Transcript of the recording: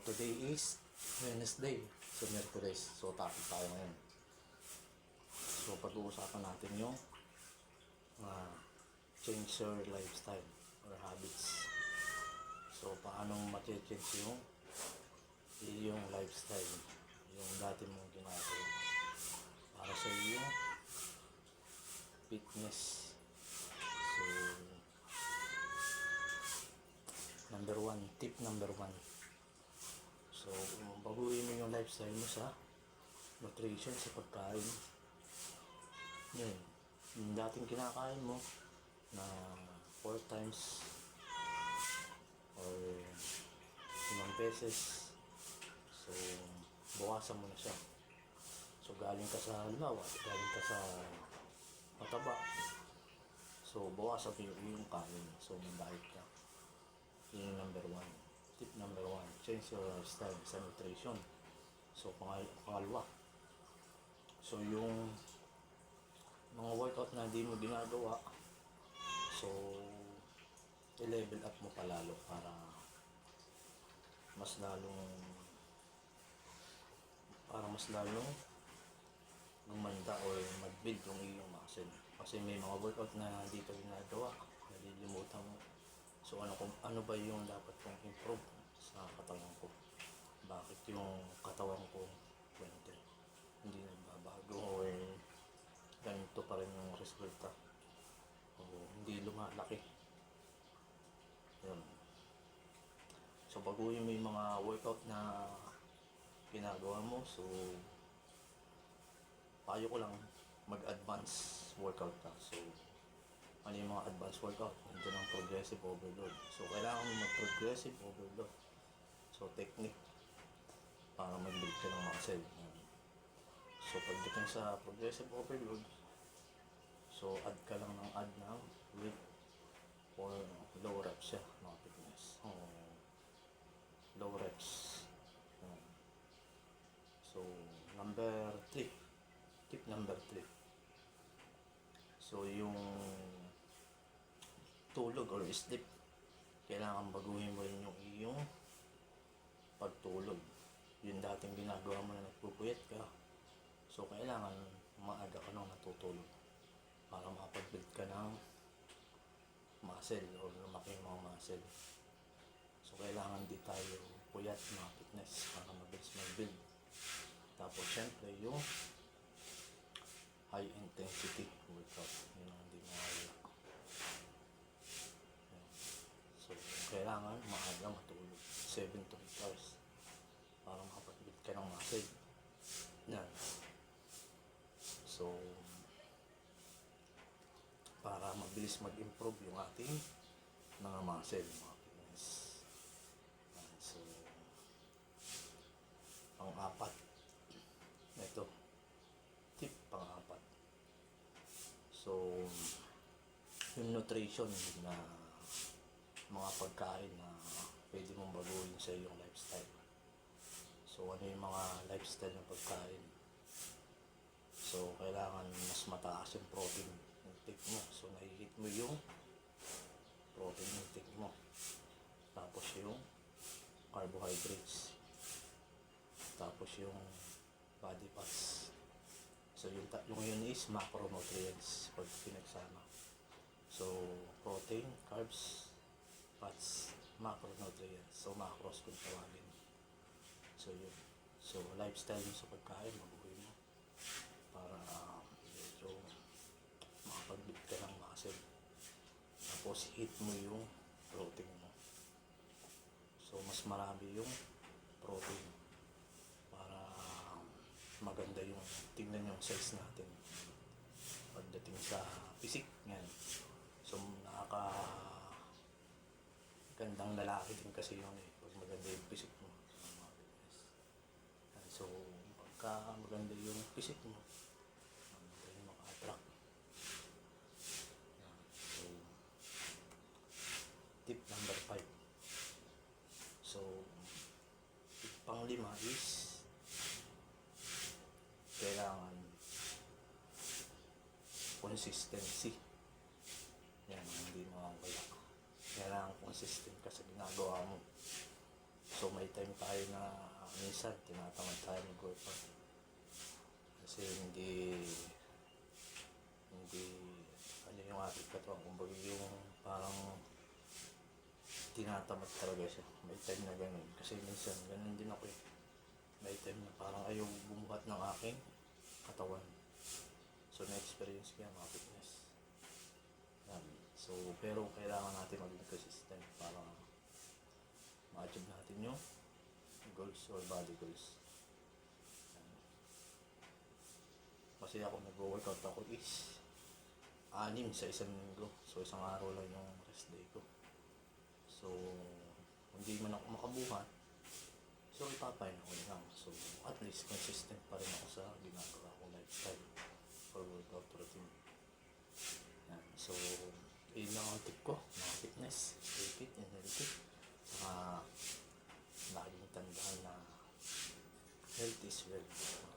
today is Wednesday. So, Merkulis. So, topic tayo ngayon. So, pag-uusapan natin yung change your lifestyle or habits. So, paano ma-change yung lifestyle, yung dati mong ginagawa para sa yung fitness. So, tip number one. So, baguhin mo yung lifestyle mo sa nutrition, sa pagkain. Yun. Yung dating kinakain mo na 4 times or 5 beses. So, bukasan mo na siya. So, galing ka sa mataba. So, bukasan mo yung kain. So, may diet ka. Yun yung number one. Tip number one, change your lifestyle sa nutrition. So, pangalawa. So, yung mga workout na di mo ginagawa, so, i-level up mo palalo para mas lalong gumanda or mag-build yung iyong muscle. Kasi may mga workout na dito ginagawa, nalilimutan mo. So ano ba yung dapat kong improve sa katawan ko? Bakit yung katawan ko hindi nagbabago or ganito pa rin yung resulta o hindi lumalaki? Yun. So baguhin mo yung mga workout na ginagawa mo. So payo ko lang mag-advance workout ka. So ano yung mga advanced workout? Nandiyan ang progressive overload. So, kailangan mo mag-progressive overload. So, technique para mag-build ka ng muscle. So, pagdating sa progressive overload, so, add ka lang ng weight or low reps siya, mga fitness. Low reps. So, tip number 3. So, yung tulog or sleep, kailangan baguhin mo rin yung iyong pagtulog. Yung dating ginagawa mo na nagpupuyat ka, so kailangan maaga ka nang natutulog para makapag-build ka ng muscle or lumaki yung mga muscle. So kailangan di tayo puyat mga fitness para mabilis mag-build. Tapos syempre yung high intensity workout, yun ang hindi mawala. So, kailangan maaga matulog 7 to 8 hours para makapag-build ka ng muscle. Yan. So, para mabilis mag-improve yung ating mga muscle, mga fitness. Yan. So, pang-apat. Ito. Tip pang-apat. So, yung nutrition na mga pagkain na pwede mong baguhin sa iyong lifestyle. So, ano yung mga lifestyle ng pagkain? So, kailangan mas mataas yung protein intake mo. So, nahihit mo yung protein intake mo. Tapos yung carbohydrates. Tapos yung body fats. So, yung yun is macronutrients pag pinagsama. So, protein, carbs, fats, macronutrients. So, macros kung tawagin. So, yun. So, lifestyle mo sa pagkain, mabuhay mo para medyo makapag-build ka ng muscle. Tapos, hit mo yung protein mo. So, mas marami yung protein para maganda yung tingnan yung size natin pagdating sa physique. Yan. So, gandang lalaki din kasi yun pag maganda yung physique mo. So, pagka maganda yung physique mo, maganda yung maka-attract. So, tip number 5. So, tip pang-5 is kailangan consistency. Yan, hindi mawawala. Kailangan consistent ka sa ginagawa mo. So may time tayo na minsan tinatamad tayo mag-workout. Kasi hindi ano yung ating katawan, kumbaga yung parang tinatamad talaga siya. May time na ganun. Kasi minsan ganun din ako eh. May time na parang ayaw bumuhat ng aking katawan. So na-experience ko yan mga fitness. Yan. So pero kailangan natin maging consistent para ma-achieve natin yung goals or body goals. Yan. Kasi ako nag-workout ako is 6 sa isang linggo. So isang araw lang yung rest day ko. So hindi man ako makabuhat, so ipapain ako lang. So at least consistent pa rin ako sa ginagawa kong lifestyle or workout routine. Yan. So yun lang ang tip ko mga fitness. Stay fit and healthy. Saka laging tandaan na health is wealth.